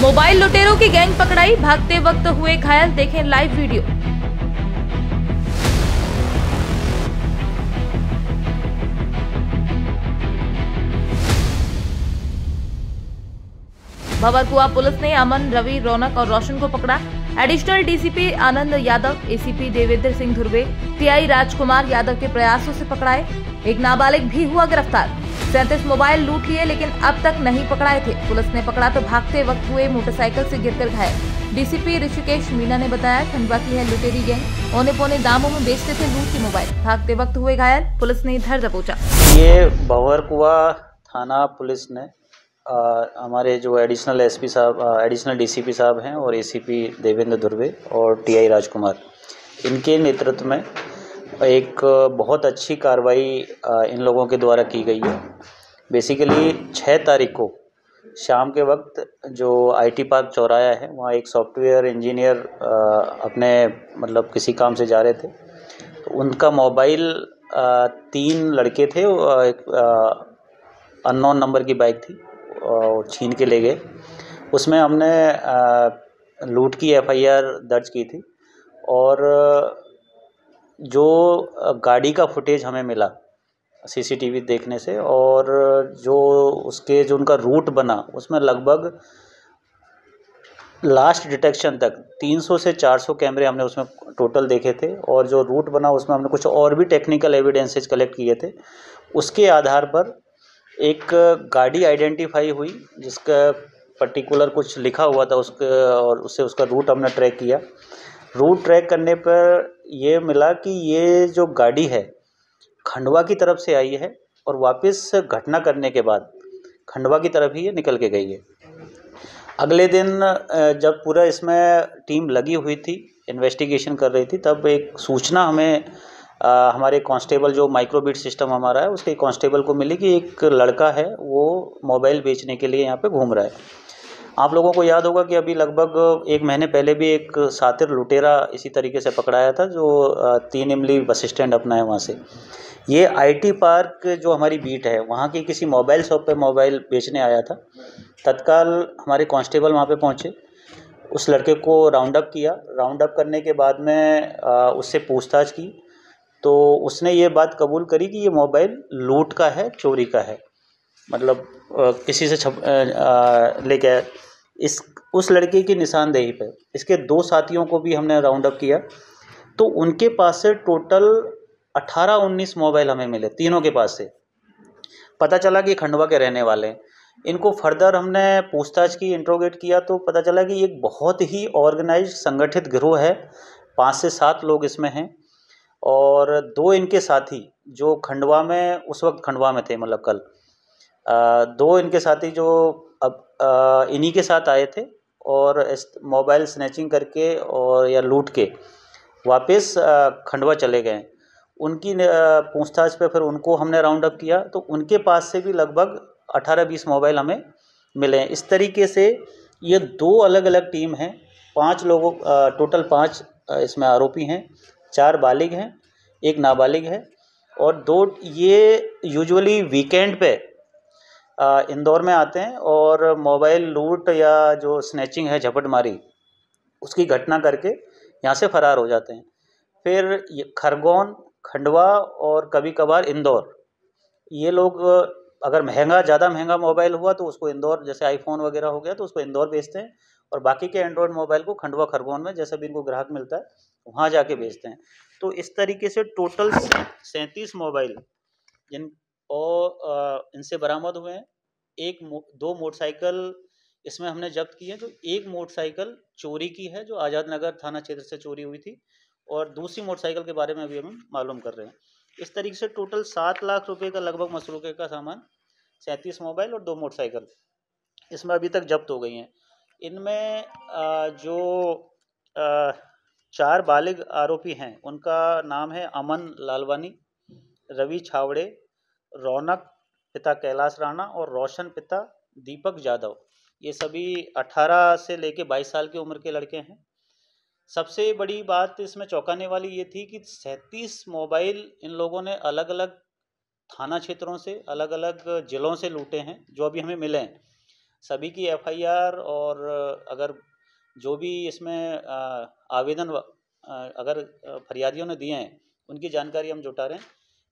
Mobile लुटेरों की gang पकड़ाई, भागते वक्त हुए घायल, देखें लाइव वीडियो। भंवरकुआ पुलिस ने अमन, रवि, रौनक और रोशन को पकड़ा। Additional DCP Anand Yadav, ACP Devendra Singh Dhurve, TI Rajkumar Yadav के प्रयासों से पकड़ाए। एक नाबालिग भी हुआ गिरफ्तार। 37 मोबाइल लूट लिए लेकिन अब तक नहीं पकड़ाए थे। पुलिस ने पकड़ा तो भागते वक्त हुए मोटरसाइकिल से गिरकर घायल। डीसीपी ऋषिकेश मीना ने बताया, खंडवा की है लुटेरी गैंग, औने पौने दामों में बेचते थे लूट के मोबाइल, भागते वक्त हुए घायल। पुलिस ने धर दबोचा। ये भंवरकुआ थाना पुलिस ने हमारे जो एडिशनल एसपी साहब, एडिशनल डीसीपी साहब हैं और एसीपी देवेंद्र धुर्वे और टीआई राजकुमार, इनके नेतृत्व में एक बहुत अच्छी कार्रवाई इन लोगों के द्वारा की गई है। बेसिकली 6 तारीख को शाम के वक्त जो आईटी पार्क चौराया है, वहाँ एक सॉफ्टवेयर इंजीनियर अपने मतलब किसी काम से जा रहे थे, तो उनका मोबाइल 3 लड़के थे, एक अननोन नंबर की बाइक थी और छीन के ले गए। उसमें हमने लूट की एफआईआर दर्ज की थी और जो गाड़ी का फुटेज हमें मिला सीसीटीवी देखने से और जो उनका रूट बना, उसमें लगभग लास्ट डिटेक्शन तक 300 से 400 कैमरे हमने उसमें टोटल देखे थे और जो रूट बना उसमें हमने कुछ और भी टेक्निकल एविडेंसेस कलेक्ट किए थे। उसके आधार पर एक गाड़ी आइडेंटिफाई हुई जिसका पर्टिकुलर कुछ लिखा हुआ था उसके, और उससे उसका रूट हमने ट्रैक किया। रूट ट्रैक करने पर ये मिला कि ये जो गाड़ी है खंडवा की तरफ से आई है और वापस घटना करने के बाद खंडवा की तरफ ही ये निकल के गई है। अगले दिन जब पूरा इसमें टीम लगी हुई थी, इन्वेस्टिगेशन कर रही थी, तब एक सूचना हमें हमारे कांस्टेबल जो माइक्रोबिट सिस्टम हमारा है उसके कांस्टेबल को मिली कि एक लड़का है वो मोबाइल बेचने के लिए यहाँ पे घूम रहा है। आप लोगों को याद होगा कि अभी लगभग 1 महीने पहले भी एक सातिर लुटेरा इसी तरीके से पकड़ाया था जो 3 इमली बस स्टैंड अपना है वहाँ से। ये आईटी पार्क जो हमारी बीट है वहाँ की किसी मोबाइल शॉप पे मोबाइल बेचने आया था। तत्काल हमारे कांस्टेबल वहाँ पे पहुँचे, उस लड़के को राउंड अप किया। राउंड अप करने के बाद में उससे पूछताछ की तो उसने ये बात कबूल करी कि ये मोबाइल लूट का है, चोरी का है, मतलब किसी से लेके आया। उस लड़के की निशानदेही पे इसके 2 साथियों को भी हमने राउंड अप किया तो उनके पास से टोटल 18-19 मोबाइल हमें मिले, तीनों के पास से। पता चला कि खंडवा के रहने वाले हैं। इनको फर्दर हमने पूछताछ की, इंट्रोगेट किया तो पता चला कि एक बहुत ही ऑर्गेनाइज्ड संगठित गिरोह है, 5 से 7 लोग इसमें हैं और 2 इनके साथी जो खंडवा में उस वक्त खंडवा में थे, मतलब कल 2 इनके साथी जो अब इन्हीं के साथ आए थे और मोबाइल स्नैचिंग करके और या लूट के वापस खंडवा चले गए। उनकी पूछताछ पे फिर उनको हमने राउंड अप किया तो उनके पास से भी लगभग 18-20 मोबाइल हमें मिले हैं। इस तरीके से ये 2 अलग अलग टीम हैं, 5 लोगों टोटल 5 इसमें आरोपी हैं, 4 बालिग हैं, 1 नाबालिग है और 2 ये यूजुअली वीकेंड पे इंदौर में आते हैं और मोबाइल लूट या जो स्नैचिंग है, झपटमारी, उसकी घटना करके यहाँ से फरार हो जाते हैं। फिर ये खरगोन, खंडवा और कभी कभार इंदौर, ये लोग अगर ज़्यादा महंगा मोबाइल हुआ तो उसको इंदौर, जैसे आईफोन वगैरह हो गया तो उसको इंदौर बेचते हैं और बाकी के एंड्रॉयड मोबाइल को खंडवा खरगोन में जैसा भी इनको ग्राहक मिलता है वहाँ जाके बेचते हैं। तो इस तरीके से टोटल 37 मोबाइल जिन और इनसे बरामद हुए हैं। 2 मोटरसाइकिल इसमें हमने जब्त की है। तो एक मोटरसाइकिल चोरी की है जो आज़ाद नगर थाना क्षेत्र से चोरी हुई थी और दूसरी मोटरसाइकिल के बारे में अभी हम मालूम कर रहे हैं। इस तरीके से टोटल 7 लाख रुपए का लगभग मसरूके का सामान, 37 मोबाइल और 2 मोटरसाइकिल इसमें अभी तक जब्त हो गई हैं। इनमें जो 4 बालिग आरोपी हैं उनका नाम है अमन लालवानी, रवि छावड़े, रौनक पिता कैलाश राणा और रोशन पिता दीपक यादव। ये सभी 18 से लेके 22 साल की उम्र के लड़के हैं। सबसे बड़ी बात इसमें चौंकाने वाली ये थी कि 37 मोबाइल इन लोगों ने अलग अलग थाना क्षेत्रों से, अलग अलग जिलों से लूटे हैं जो अभी हमें मिले हैं। सभी की एफआईआर और अगर जो भी इसमें आवेदन अगर फरियादियों ने दिए हैं उनकी जानकारी हम जुटा रहे हैं।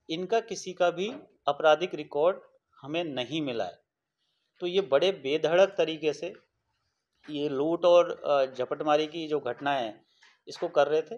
इनका किसी का भी आपराधिक रिकॉर्ड हमें नहीं मिला है। तो ये बड़े बेधड़क तरीके से ये लूट और झपटमारी की जो घटनाएं हैं इसको कर रहे थे।